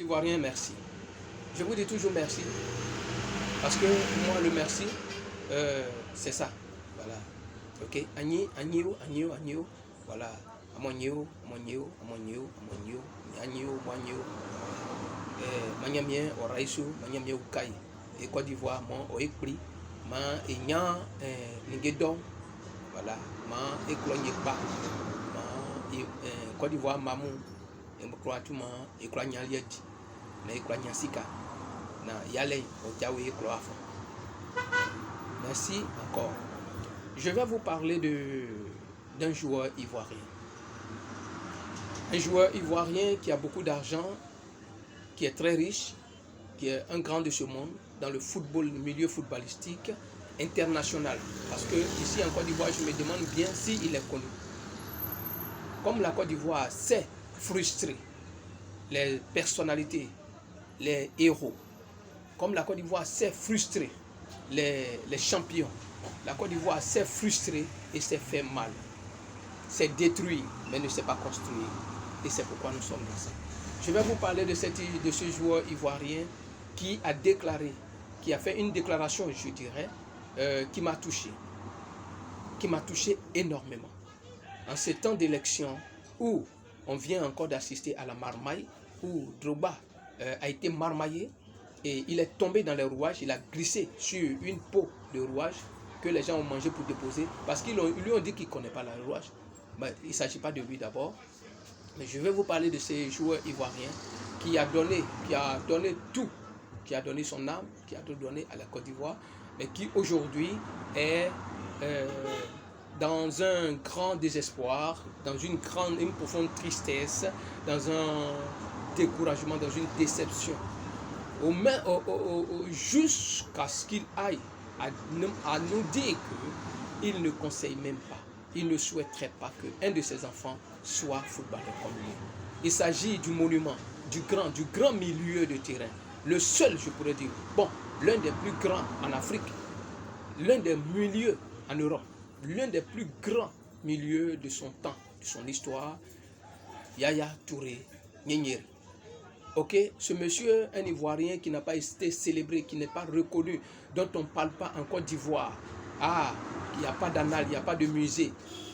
Ivoiriens, merci. Je vous dis toujours merci. Parce que moi, le merci, c'est ça. Voilà. Ok. Agni, agnio, agnio, agnio. Voilà. Amonio, amonio, amonio, amonio. Agnio, moignio. Manyamien, Oraïsou, Manyamien, Oukai. Et Côte d'Ivoire, mon Oekpri. Ma Enyan, Ningedon. Voilà. Ma Eklognekpa. Ma Côte d'Ivoire, Mamou. Et Mokroatuma, Eklognaliadi. Mais Eklognasika. Na Yale, Ojawe, Ekloafo. Merci encore. Je vais vous parler d'un joueur ivoirien. Un joueur ivoirien qui a beaucoup d'argent, qui est très riche, qui est un grand de ce monde dans le football, le milieu footballistique international. Parce que ici en Côte d'Ivoire, je me demande bien s'il est connu. Comme la Côte d'Ivoire sait frustrer les personnalités, les héros, comme la Côte d'Ivoire sait frustrer les champions, la Côte d'Ivoire sait frustrer et s'est fait mal. C'est détruire, mais ne sait pas construire. Et c'est pourquoi nous sommes dans ça. Je vais vous parler de ce joueur ivoirien qui a déclaré, qui a fait une déclaration, je dirais, qui m'a touché. Qui m'a touché énormément. En ces temps d'élection où on vient encore d'assister à la marmaille, où Drogba a été marmaillé et il est tombé dans les rouages, il a glissé sur une peau de rouage que les gens ont mangé pour déposer, parce qu'ils lui ont dit qu'il ne connaît pas le rouage. Mais il ne s'agit pas de lui d'abord. Mais je vais vous parler de ces joueurs ivoiriens qui a donné tout, qui a donné son âme, qui a tout donné à la Côte d'Ivoire, mais qui aujourd'hui est dans un grand désespoir, dans une profonde tristesse, dans un découragement, dans une déception. Jusqu'à ce qu'il aille à nous dire qu'il ne conseille même pas, il ne souhaiterait pas qu'un de ses enfants soit footballeur comme lui. Il s'agit du monument, du grand milieu de terrain. Le seul, je pourrais dire, l'un des plus grands en Afrique, l'un des milieux en Europe, l'un des plus grands milieux de son temps, de son histoire, Yaya Touré Nyenyeri. Ok, ce monsieur, un Ivoirien qui n'a pas été célébré, qui n'est pas reconnu, dont on ne parle pas en Côte d'Ivoire. Ah, il n'y a pas d'annales, il n'y a pas de musée.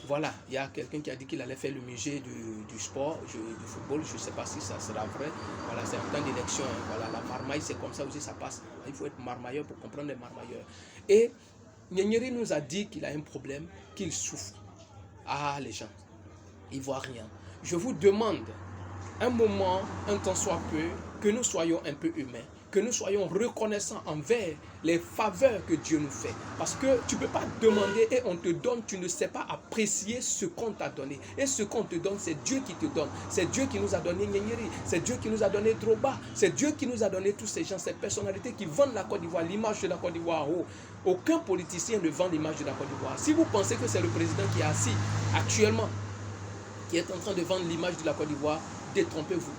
Voilà, il y a quelqu'un qui a dit qu'il allait faire le musée du sport, du football. Je ne sais pas si ça sera vrai. Voilà, c'est un temps d'élection. Voilà, la marmaille, c'est comme ça aussi, ça passe. Il faut être marmailleur pour comprendre les marmailleurs. Et Nyenyeri nous a dit qu'il a un problème, qu'il souffre. Ah, les gens ivoiriens, je vous demande un moment, un temps soit peu, que nous soyons un peu humains, que nous soyons reconnaissants envers les faveurs que Dieu nous fait. Parce que tu ne peux pas demander et on te donne, tu ne sais pas apprécier ce qu'on t'a donné. Et ce qu'on te donne, c'est Dieu qui te donne. C'est Dieu qui nous a donné Nyenyeri, c'est Dieu qui nous a donné Drogba, c'est Dieu qui nous a donné tous ces gens, ces personnalités qui vendent la Côte d'Ivoire, l'image de la Côte d'Ivoire. Aucun politicien ne vend l'image de la Côte d'Ivoire. Si vous pensez que c'est le président qui est assis actuellement, qui est en train de vendre l'image de la Côte d'Ivoire, détrompez-vous.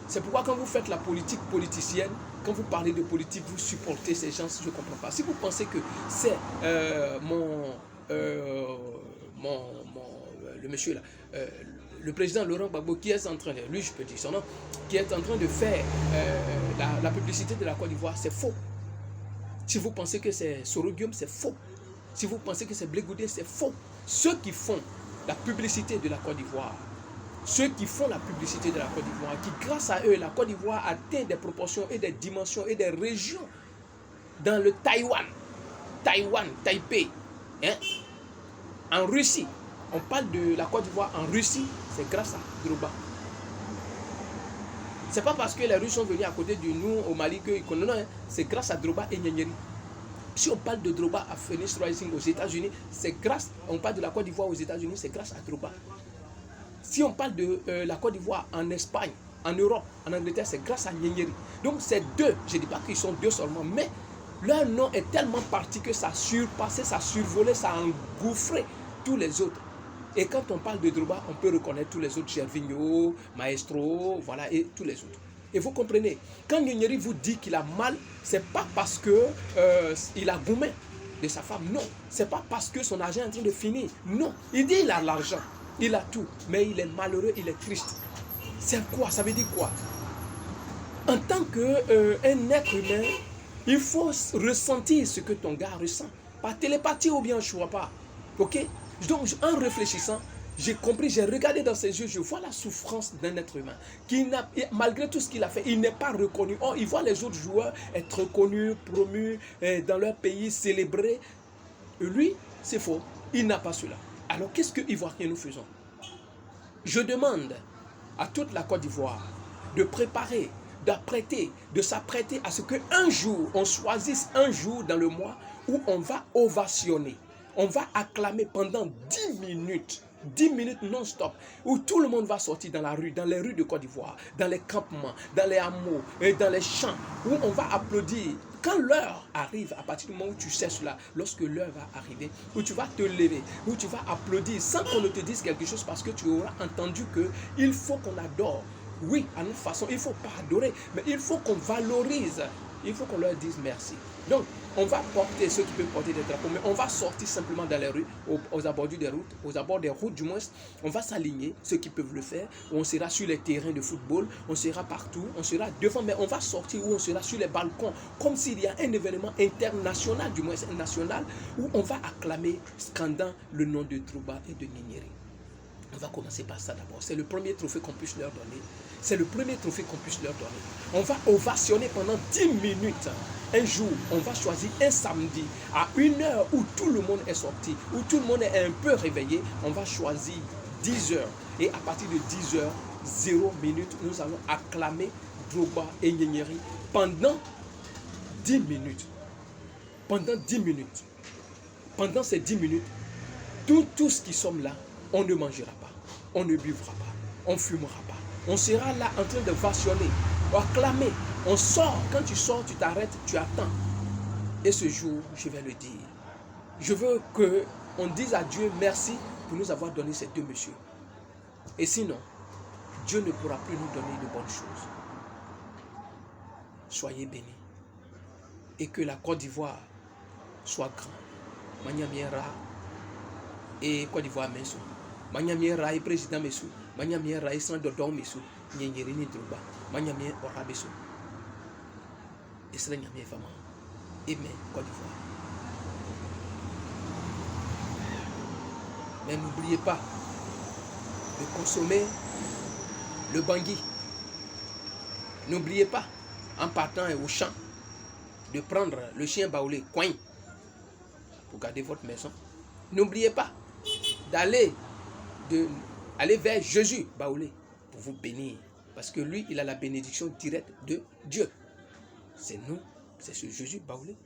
C'est pourquoi quand vous faites la politique politicienne, quand vous parlez de politique, vous supportez ces gens, je ne comprends pas. Si vous pensez que c'est le monsieur là, le président Laurent Gbagbo qui est en train de, lui je peux dire son nom, qui est en train de faire la publicité de la Côte d'Ivoire, c'est faux. Si vous pensez que c'est Sorogium, c'est faux. Si vous pensez que c'est Blé Goudé, c'est faux. Ceux qui font la publicité de la Côte d'Ivoire, ceux qui font la publicité de la Côte d'Ivoire, qui grâce à eux, la Côte d'Ivoire atteint des proportions et des dimensions et des régions dans le Taïwan, Taipei, hein? En Russie, on parle de la Côte d'Ivoire en Russie, c'est grâce à Drogba. C'est pas parce que les Russes sont venus à côté de nous au Mali qu'ils connaissent, non, hein? C'est grâce à Drogba et Nyenyeri. Si on parle de Drogba à Phoenix Rising aux États-Unis, c'est grâce, on parle de la Côte d'Ivoire aux États-Unis, c'est grâce à Drogba. Si on parle de la Côte d'Ivoire en Espagne, en Europe, en Angleterre, c'est grâce à Nyenyeri. Donc c'est deux, je ne dis pas qu'ils sont deux seulement, mais leur nom est tellement parti que ça a surpassé, ça a survolé, ça a engouffré tous les autres. Et quand on parle de Drogba, on peut reconnaître tous les autres, Gervinho, Maestro, voilà, et tous les autres. Et vous comprenez, quand Nyenyeri vous dit qu'il a mal, c'est pas parce que il a gourmé de sa femme, non. C'est pas parce que son argent est en train de finir, non. Il dit qu'il a l'argent. Il a tout, mais il est malheureux, il est triste. C'est quoi? Ça veut dire quoi? En tant qu'un être humain, il faut ressentir ce que ton gars ressent. Par télépathie ou bien je ne vois pas. Ok? Donc, en réfléchissant, j'ai compris, j'ai regardé dans ses yeux, je vois la souffrance d'un être humain qui malgré tout ce qu'il a fait, il n'est pas reconnu. Oh, il voit les autres joueurs être reconnus, promus dans leur pays, célébrés. Lui, c'est faux. Il n'a pas cela. Alors, qu'est-ce que Ivoiriens nous faisons? Je demande à toute la Côte d'Ivoire de préparer, d'apprêter, de s'apprêter à ce qu'un jour, on choisisse un jour dans le mois où on va ovationner. On va acclamer pendant 10 minutes. 10 minutes non-stop, où tout le monde va sortir dans la rue, dans les rues de Côte d'Ivoire, dans les campements, dans les hameaux, et dans les champs, où on va applaudir. Quand l'heure arrive, à partir du moment où tu sais cela, lorsque l'heure va arriver, où tu vas te lever, où tu vas applaudir sans qu'on ne te dise quelque chose parce que tu auras entendu qu'il faut qu'on adore. Oui, à notre façon, il ne faut pas adorer, mais il faut qu'on valorise, il faut qu'on leur dise merci. Donc, on va porter ceux qui peuvent porter des drapeaux, mais on va sortir simplement dans les rues, aux abords des routes, aux abords des routes du moins. On va s'aligner, ceux qui peuvent le faire. On sera sur les terrains de football, on sera partout, on sera devant, mais on va sortir où on sera sur les balcons, comme s'il y a un événement international, du moins national, où on va acclamer, scandant le nom de Drouba et de Gnigneri. On va commencer par ça d'abord. C'est le premier trophée qu'on puisse leur donner. C'est le premier trophée qu'on puisse leur donner. On va ovationner pendant 10 minutes. Un jour, on va choisir un samedi à une heure où tout le monde est sorti, où tout le monde est un peu réveillé. On va choisir 10 heures. Et à partir de 10 heures, 0 minutes, nous allons acclamer Drogba et Gnigneri pendant 10 minutes. Pendant 10 minutes. Pendant ces 10 minutes, tous qui sommes là, on ne mangera pas, on ne buvra pas, on ne fumera pas. On sera là en train de vationner, acclamer. On sort, quand tu sors, tu t'arrêtes, tu attends. Et ce jour, je vais le dire. Je veux qu'on dise à Dieu merci pour nous avoir donné ces deux messieurs. Et sinon, Dieu ne pourra plus nous donner de bonnes choses. Soyez bénis. Et que la Côte d'Ivoire soit grande. Magnamiera et Côte d'Ivoire Mensou. Magnamiera et président Messou. Magnamiera et Sandor Dom Messou. Gnigneri ni Drouba. Magnamiera Orabesso. Et c'est Magnamiera Fama. Amen, Côte d'Ivoire. Mais n'oubliez pas de consommer le bangui. N'oubliez pas, en partant au champ, de prendre le chien baoulé, coin, pour garder votre maison. N'oubliez pas d'aller vers Jésus baoulé pour vous bénir. Parce que lui, il a la bénédiction directe de Dieu. C'est nous, c'est ce Jésus baoulé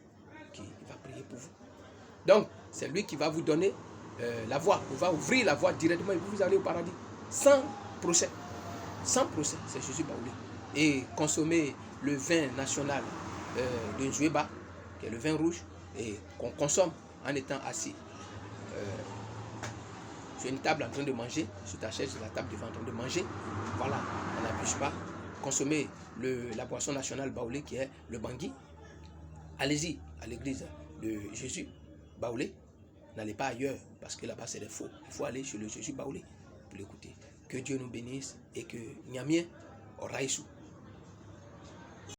qui va prier pour vous. Donc, c'est lui qui va vous donner la voie, il va ouvrir la voie directement et vous allez au paradis. Sans procès. Sans procès, c'est Jésus baoulé. Et consommer le vin national de Njueba, qui est le vin rouge, et qu'on consomme en étant assis sur une table en train de manger, sur ta chaise, sur la table devant en train de manger. Voilà, on n'abuse pas. Consommer la boisson nationale baoulé qui est le bangui. Allez-y à l'église de Jésus baoulé. N'allez pas ailleurs parce que là-bas c'est des faux. Il faut aller chez le Jésus baoulé pour l'écouter. Que Dieu nous bénisse et que Nyamien Oraïsou